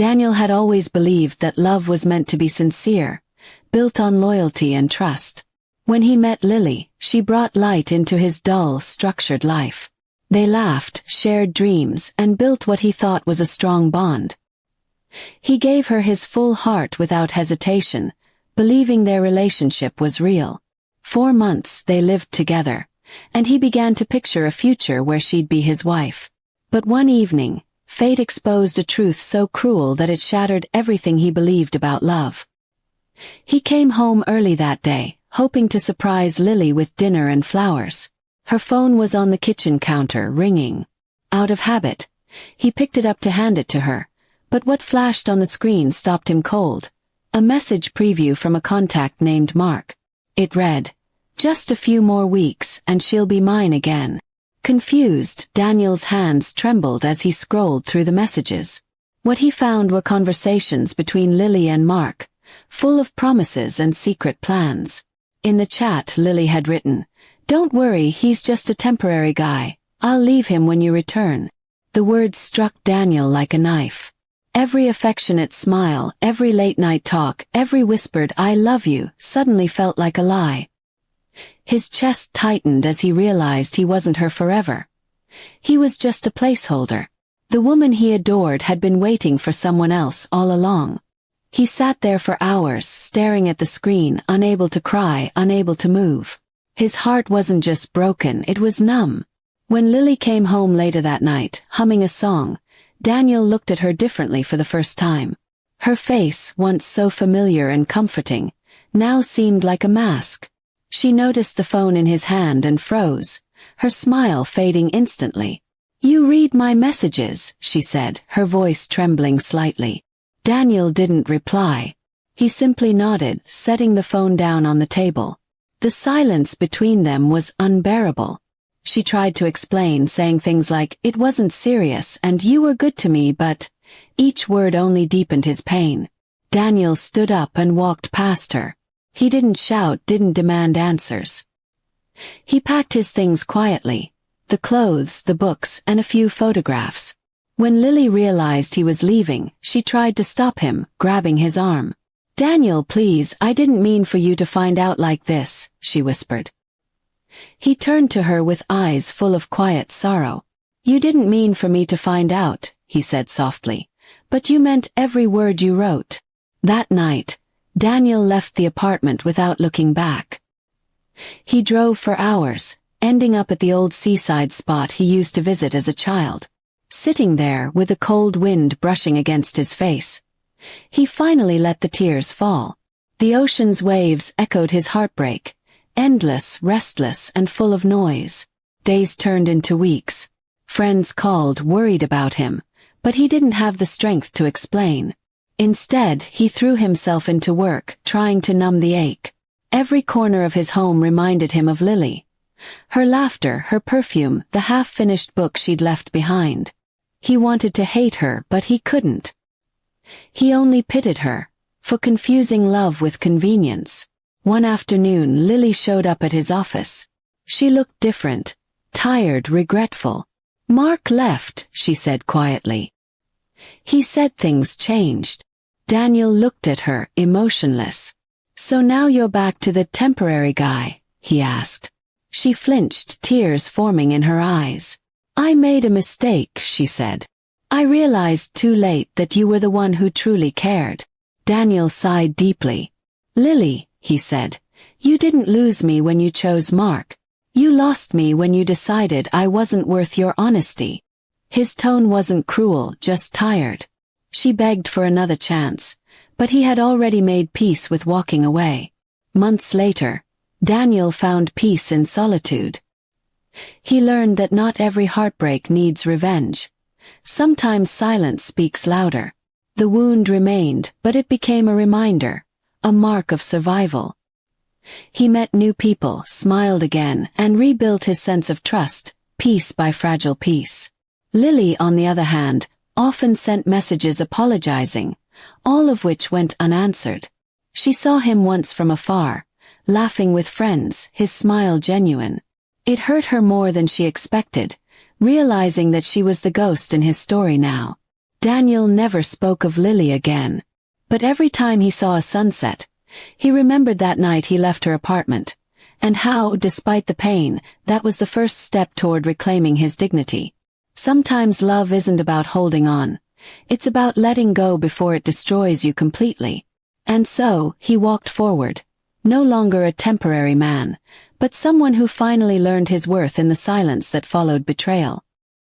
Daniel had always believed that love was meant to be sincere, built on loyalty and trust. When he met Lily, she brought light into his dull, structured life. They laughed, shared dreams, and built what he thought was a strong bond. He gave her his full heart without hesitation, believing their relationship was real. 4 months they lived together, and he began to picture a future where she'd be his wife. But one evening, fate exposed a truth so cruel that it shattered everything he believed about love. He came home early that day, hoping to surprise Lily with dinner and flowers. Her phone was on the kitchen counter, ringing. Out of habit, he picked it up to hand it to her, but what flashed on the screen stopped him cold. A message preview from a contact named Mark. It read, "Just a few more weeks, and she'll be mine again." Confused, Daniel's hands trembled as he scrolled through the messages. What he found were conversations between Lily and Mark, full of promises and secret plans. In the chat, Lily had written, "Don't worry, he's just a temporary guy. I'll leave him when you return." The words struck Daniel like a knife. Every affectionate smile, every late-night talk, every whispered "I love you" suddenly felt like a lie. His chest tightened as he realized he wasn't her forever. He was just a placeholder. The woman he adored had been waiting for someone else all along. He sat there for hours, staring at the screen, unable to cry, unable to move. His heart wasn't just broken, it was numb. When Lily came home later that night, humming a song, Daniel looked at her differently for the first time. Her face, once so familiar and comforting, now seemed like a mask. She noticed the phone in his hand and froze, her smile fading instantly. "You read my messages," she said, her voice trembling slightly. Daniel didn't reply. He simply nodded, setting the phone down on the table. The silence between them was unbearable. She tried to explain, saying things like, "It wasn't serious and you were good to me, but..." Each word only deepened his pain. Daniel stood up and walked past her. He didn't shout, didn't demand answers. He packed his things quietly, the clothes, the books, and a few photographs. When Lily realized he was leaving, she tried to stop him, grabbing his arm. "Daniel, please, I didn't mean for you to find out like this," she whispered. He turned to her with eyes full of quiet sorrow. "You didn't mean for me to find out," he said softly, "but you meant every word you wrote." That night, Daniel left the apartment without looking back. He drove for hours, ending up at the old seaside spot he used to visit as a child. Sitting there with the cold wind brushing against his face, he finally let the tears fall. The ocean's waves echoed his heartbreak, endless, restless, and full of noise. Days turned into weeks. Friends called, worried about him, but he didn't have the strength to explain. Instead, he threw himself into work, trying to numb the ache. Every corner of his home reminded him of Lily. Her laughter, her perfume, the half-finished book she'd left behind. He wanted to hate her, but he couldn't. He only pitied her, for confusing love with convenience. One afternoon, Lily showed up at his office. She looked different, tired, regretful. "Mark left," she said quietly. "He said things changed." Daniel looked at her, emotionless. "So now you're back to the temporary guy?" he asked. She flinched, tears forming in her eyes. "I made a mistake," she said. "I realized too late that you were the one who truly cared." Daniel sighed deeply. "Lily," he said, "you didn't lose me when you chose Mark. You lost me when you decided I wasn't worth your honesty." His tone wasn't cruel, just tired. She begged for another chance, but he had already made peace with walking away. Months later, Daniel found peace in solitude. He learned that not every heartbreak needs revenge. Sometimes silence speaks louder. The wound remained, but it became a reminder, a mark of survival. He met new people, smiled again, and rebuilt his sense of trust, piece by fragile piece. Lily, on the other hand, often sent messages apologizing, all of which went unanswered. She saw him once from afar, laughing with friends, his smile genuine. It hurt her more than she expected, realizing that she was the ghost in his story now. Daniel never spoke of Lily again. But every time he saw a sunset, he remembered that night he left her apartment, and how, despite the pain, that was the first step toward reclaiming his dignity. Sometimes love isn't about holding on. It's about letting go before it destroys you completely. And so, he walked forward. No longer a temporary man, but someone who finally learned his worth in the silence that followed betrayal.